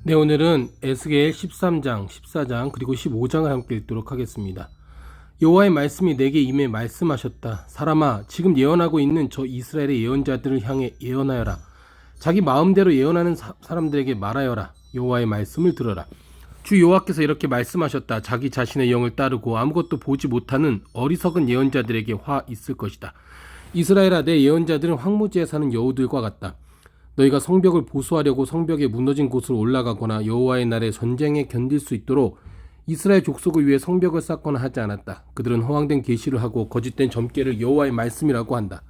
네, 오늘은 에스겔 13장, 14장, 그리고 15장을 함께 읽도록 하겠습니다. 여호와의 말씀이 내게 임해 말씀하셨다. 사람아, 지금 예언하고 있는 저 이스라엘의 예언자들을 향해 예언하여라. 자기 마음대로 예언하는 사람들에게 말하여라. 여호와의 말씀을 들어라. 주 여호와께서 이렇게 말씀하셨다. 자기 자신의 영을 따르고 아무것도 보지 못하는 어리석은 예언자들에게 화 있을 것이다. 이스라엘아, 내 예언자들은 황무지에 사는 여우들과 같다. 너희가 성벽을 보수하려고 성벽에 무너진 곳으로 올라가거나 여호와의 날에 전쟁에 견딜 수 있도록 이스라엘 족속을 위해 성벽을 쌓거나 하지 않았다. 그들은 허황된 계시를 하고 거짓된 점괘를 여호와의 말씀이라고 한다.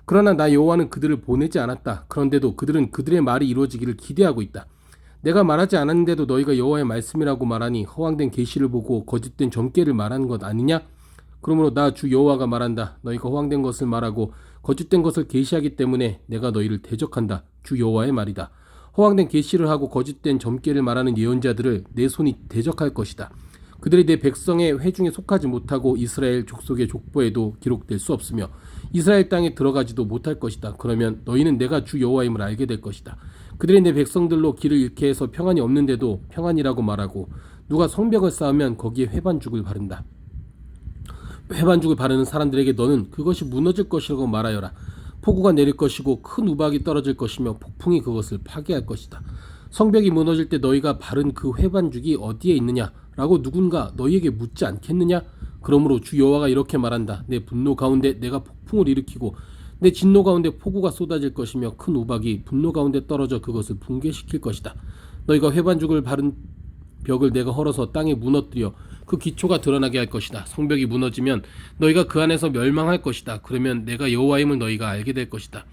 그러나 나 여호와는 그들을 보내지 않았다. 그런데도 그들은 그들의 말이 이루어지기를 기대하고 있다. 내가 말하지 않았는데도 너희가 여호와의 말씀이라고 말하니 허황된 계시를 보고 거짓된 점괘를 말하는 것 아니냐? 그러므로 나 주 여호와가 말한다. 너희가 허황된 것을 말하고 거짓된 것을 계시하기 때문에 내가 너희를 대적한다. 주 여호와의 말이다. 허황된 계시를 하고 거짓된 점괘를 말하는 예언자들을 내 손이 대적할 것이다. 그들이 내 백성의 회중에 속하지 못하고 이스라엘 족속의 족보에도 기록될 수 없으며 이스라엘 땅에 들어가지도 못할 것이다. 그러면 너희는 내가 주 여호와임을 알게 될 것이다. 그들이 내 백성들로 길을 잃게 해서 평안이 없는데도 평안이라고 말하고 누가 성벽을 쌓으면 거기에 회반죽을 바른다. 회반죽을 바르는 사람들에게 너는 그것이 무너질 것이라고 말하여라. 폭우가 내릴 것이고 큰 우박이 떨어질 것이며 폭풍이 그것을 파괴할 것이다. 성벽이 무너질 때 너희가 바른 그 회반죽이 어디에 있느냐라고 누군가 너희에게 묻지 않겠느냐? 그러므로 주 여호와가 이렇게 말한다. 내 분노 가운데 내가 폭풍을 일으키고 내 진노 가운데 폭우가 쏟아질 것이며 큰 우박이 분노 가운데 떨어져 그것을 붕괴시킬 것이다. 너희가 회반죽을 바른 벽을 내가 헐어서 땅에 무너뜨려 그 기초가 드러나게 할 것이다. 성벽이 무너지면 너희가 그 안에서 멸망할 것이다. 그러면 내가 여호와임을 너희가 알게 될 것이다.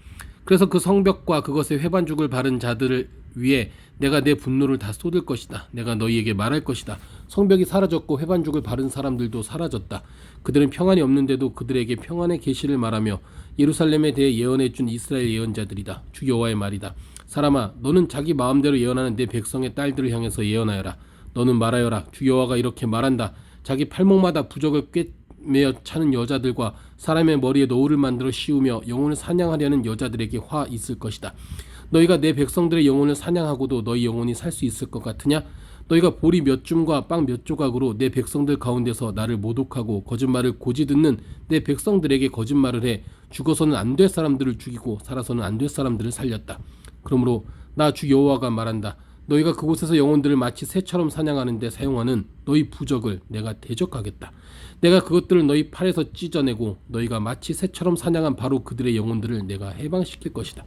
그래서 그 성벽과 그것에 회반죽을 바른 자들을 위해 내가 내 분노를 다 쏟을 것이다. 내가 너희에게 말할 것이다. 성벽이 사라졌고 회반죽을 바른 사람들도 사라졌다. 그들은 평안이 없는데도 그들에게 평안의 계시를 말하며 예루살렘에 대해 예언해 준 이스라엘 예언자들이다. 주 여호와의 말이다. 사람아, 너는 자기 마음대로 예언하는 내 백성의 딸들을 향해서 예언하여라. 너는 말하여라. 주 여호와가 이렇게 말한다. 자기 팔목마다 부적을 꿰매어 차는 여자들과 사람의 머리에 노울을 만들어 씌우며 영혼을 사냥하려는 여자들에게 화 있을 것이다. 너희가 내 백성들의 영혼을 사냥하고도 너희 영혼이 살 수 있을 것 같으냐? 너희가 보리 몇 줌과 빵 몇 조각으로 내 백성들 가운데서 나를 모독하고 거짓말을 고지 듣는 내 백성들에게 거짓말을 해 죽어서는 안 될 사람들을 죽이고 살아서는 안 될 사람들을 살렸다. 그러므로 나 주 여호와가 말한다. 너희가 그곳에서 영혼들을 마치 새처럼 사냥하는데 사용하는 너희 부적을 내가 대적하겠다. 내가 그것들을 너희 팔에서 찢어내고 너희가 마치 새처럼 사냥한 바로 그들의 영혼들을 내가 해방시킬 것이다.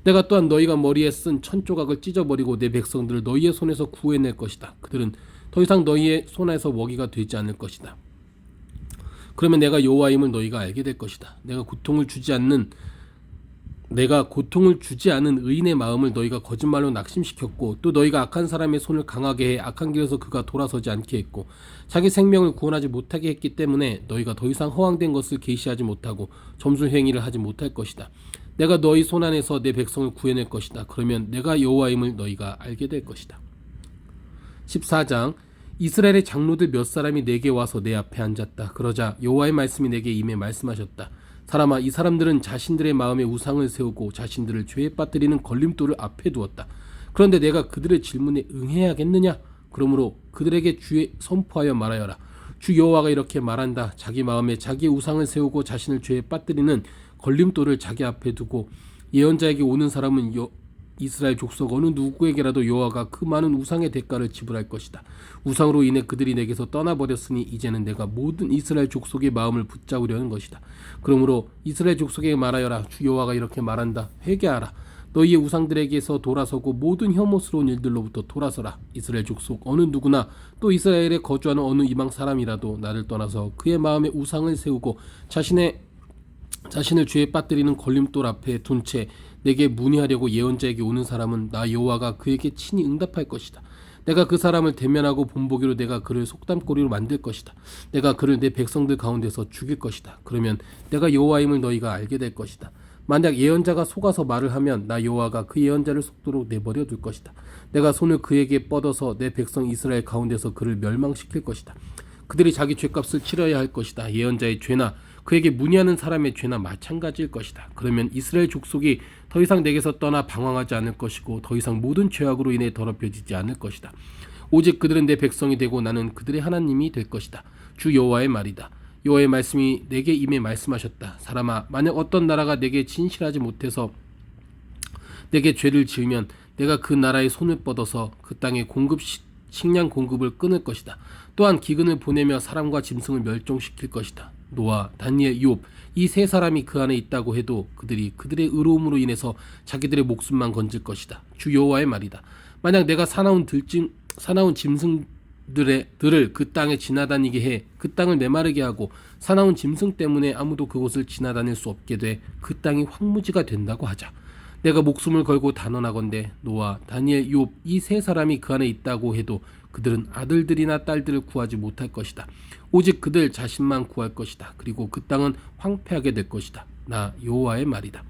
내가 또한 너희가 머리에 쓴 천조각을 찢어버리고 내 백성들을 너희의 손에서 구해낼 것이다. 그들은 더 이상 너희의 손에서 먹이가 되지 않을 것이다. 그러면 내가 여호와임을 너희가 알게 될 것이다. 내가 고통을 주지 않은 의인의 마음을 너희가 거짓말로 낙심시켰고 또 너희가 악한 사람의 손을 강하게 해 악한 길에서 그가 돌아서지 않게 했고 자기 생명을 구원하지 못하게 했기 때문에 너희가 더 이상 허황된 것을 계시하지 못하고 점술 행위를 하지 못할 것이다. 내가 너희 손안에서 내 백성을 구해낼 것이다. 그러면 내가 여호와임을 너희가 알게 될 것이다. 14장 이스라엘의 장로들 몇 사람이 내게 와서 내 앞에 앉았다. 그러자 여호와의 말씀이 내게 임해 말씀하셨다. 사람아, 이 사람들은 자신들의 마음에 우상을 세우고 자신들을 죄에 빠뜨리는 걸림돌을 앞에 두었다. 그런데 내가 그들의 질문에 응해야겠느냐? 그러므로 그들에게 주의 선포하여 말하여라. 주 여호와가 이렇게 말한다. 자기 마음에 자기의 우상을 세우고 자신을 죄에 빠뜨리는 걸림돌을 자기 앞에 두고 예언자에게 오는 사람은 이스라엘 족속 어느 누구에게라도 여호와가 그 많은 우상의 대가를 지불할 것이다. 우상으로 인해 그들이 내게서 떠나버렸으니 이제는 내가 모든 이스라엘 족속의 마음을 붙잡으려는 것이다. 그러므로 이스라엘 족속에게 말하여라. 주 여호와가 이렇게 말한다. 회개하라. 너희의 우상들에게서 돌아서고 모든 혐오스러운 일들로부터 돌아서라. 이스라엘 족속 어느 누구나 또 이스라엘에 거주하는 어느 이방 사람이라도 나를 떠나서 그의 마음에 우상을 세우고 자신을 죄에 빠뜨리는 걸림돌 앞에 둔 채 내게 문의하려고 예언자에게 오는 사람은 나 여호와가 그에게 친히 응답할 것이다. 내가 그 사람을 대면하고 본보기로 내가 그를 속담꼬리로 만들 것이다. 내가 그를 내 백성들 가운데서 죽일 것이다. 그러면 내가 여호와임을 너희가 알게 될 것이다. 만약 예언자가 속아서 말을 하면 나 여호와가 그 예언자를 속도록 내버려 둘 것이다. 내가 손을 그에게 뻗어서 내 백성 이스라엘 가운데서 그를 멸망시킬 것이다. 그들이 자기 죄값을 치러야 할 것이다. 예언자의 죄나 그에게 문의하는 사람의 죄나 마찬가지일 것이다. 그러면 이스라엘 족속이 더 이상 내게서 떠나 방황하지 않을 것이고 더 이상 모든 죄악으로 인해 더럽혀지지 않을 것이다. 오직 그들은 내 백성이 되고 나는 그들의 하나님이 될 것이다. 주 여호와의 말이다. 여호와의 말씀이 내게 임해 말씀하셨다. 사람아, 만약 어떤 나라가 내게 진실하지 못해서 내게 죄를 지으면 내가 그 나라의 손을 뻗어서 그 땅의 식량 공급을 끊을 것이다. 또한 기근을 보내며 사람과 짐승을 멸종시킬 것이다. 노아, 다니엘, 욥 이 세 사람이 그 안에 있다고 해도 그들이 그들의 의로움으로 인해서 자기들의 목숨만 건질 것이다. 주 여호와의 말이다. 만약 내가 사나운 짐승들을 그 땅에 지나다니게 해 그 땅을 메마르게 하고 사나운 짐승 때문에 아무도 그곳을 지나다닐 수 없게 돼 그 땅이 황무지가 된다고 하자. 내가 목숨을 걸고 단언하건대 노아, 다니엘, 욥 이 세 사람이 그 안에 있다고 해도 그들은 아들들이나 딸들을 구하지 못할 것이다. 오직 그들 자신만 구할 것이다. 그리고 그 땅은 황폐하게 될 것이다. 나 여호와의 말이다.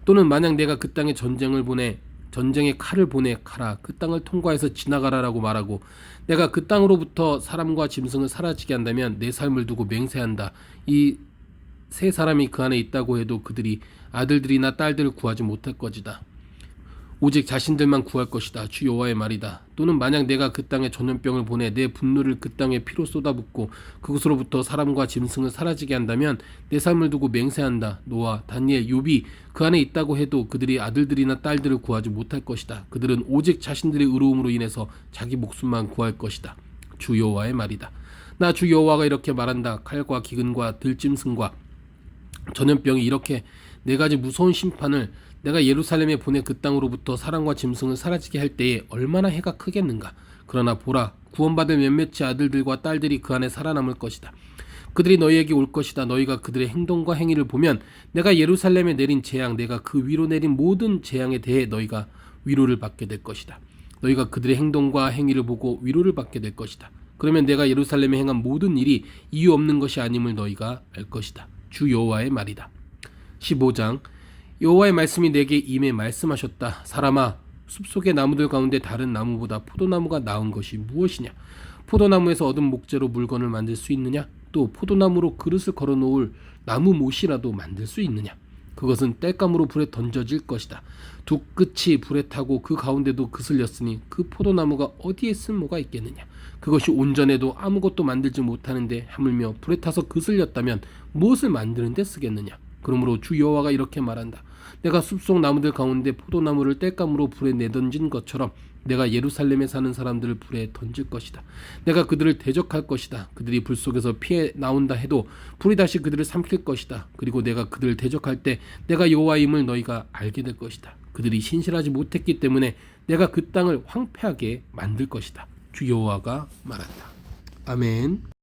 또는 만약 내가 그 땅에 전쟁의 칼을 보내 가라 그 땅을 통과해서 지나가라라고 말하고 내가 그 땅으로부터 사람과 짐승을 사라지게 한다면 내 삶을 두고 맹세한다. 이 세 사람이 그 안에 있다고 해도 그들이 아들들이나 딸들을 구하지 못할 것이다. 오직 자신들만 구할 것이다. 주 여호와의 말이다. 또는 만약 내가 그 땅에 전염병을 보내 내 분노를 그 땅에 피로 쏟아붓고 그곳으로부터 사람과 짐승을 사라지게 한다면 내 삶을 두고 맹세한다. 노아, 다니엘, 욥이 그 안에 있다고 해도 그들이 아들들이나 딸들을 구하지 못할 것이다. 그들은 오직 자신들의 의로움으로 인해서 자기 목숨만 구할 것이다. 주 여호와의 말이다. 나 주 여호와가 이렇게 말한다. 칼과 기근과 들짐승과 전염병이 이렇게 네 가지 무서운 심판을 내가 예루살렘에 보내 그 땅으로부터 사람과 짐승을 사라지게 할 때에 얼마나 해가 크겠는가. 그러나 보라, 구원받을 몇몇의 아들들과 딸들이 그 안에 살아남을 것이다. 그들이 너희에게 올 것이다. 너희가 그들의 행동과 행위를 보면 내가 예루살렘에 내린 재앙, 내가 그 위로 내린 모든 재앙에 대해 너희가 위로를 받게 될 것이다. 너희가 그들의 행동과 행위를 보고 위로를 받게 될 것이다. 그러면 내가 예루살렘에 행한 모든 일이 이유 없는 것이 아님을 너희가 알 것이다. 주 여호와의 말이다. 15장 여호와의 말씀이 내게 임해 말씀하셨다. 사람아, 숲속의 나무들 가운데 다른 나무보다 포도나무가 나은 것이 무엇이냐? 포도나무에서 얻은 목재로 물건을 만들 수 있느냐? 또 포도나무로 그릇을 걸어놓을 나무 못이라도 만들 수 있느냐? 그것은 땔감으로 불에 던져질 것이다. 두 끝이 불에 타고 그 가운데도 그슬렸으니 그 포도나무가 어디에 쓸모가 있겠느냐? 그것이 온전해도 아무것도 만들지 못하는데 하물며 불에 타서 그슬렸다면 무엇을 만드는 데 쓰겠느냐? 그러므로 주 여호와가 이렇게 말한다. 내가 숲속 나무들 가운데 포도나무를 땔감으로 불에 내던진 것처럼 내가 예루살렘에 사는 사람들을 불에 던질 것이다. 내가 그들을 대적할 것이다. 그들이 불 속에서 피해 나온다 해도 불이 다시 그들을 삼킬 것이다. 그리고 내가 그들을 대적할 때 내가 여호와임을 너희가 알게 될 것이다. 그들이 신실하지 못했기 때문에 내가 그 땅을 황폐하게 만들 것이다. 주 여호와가 말한다. 아멘.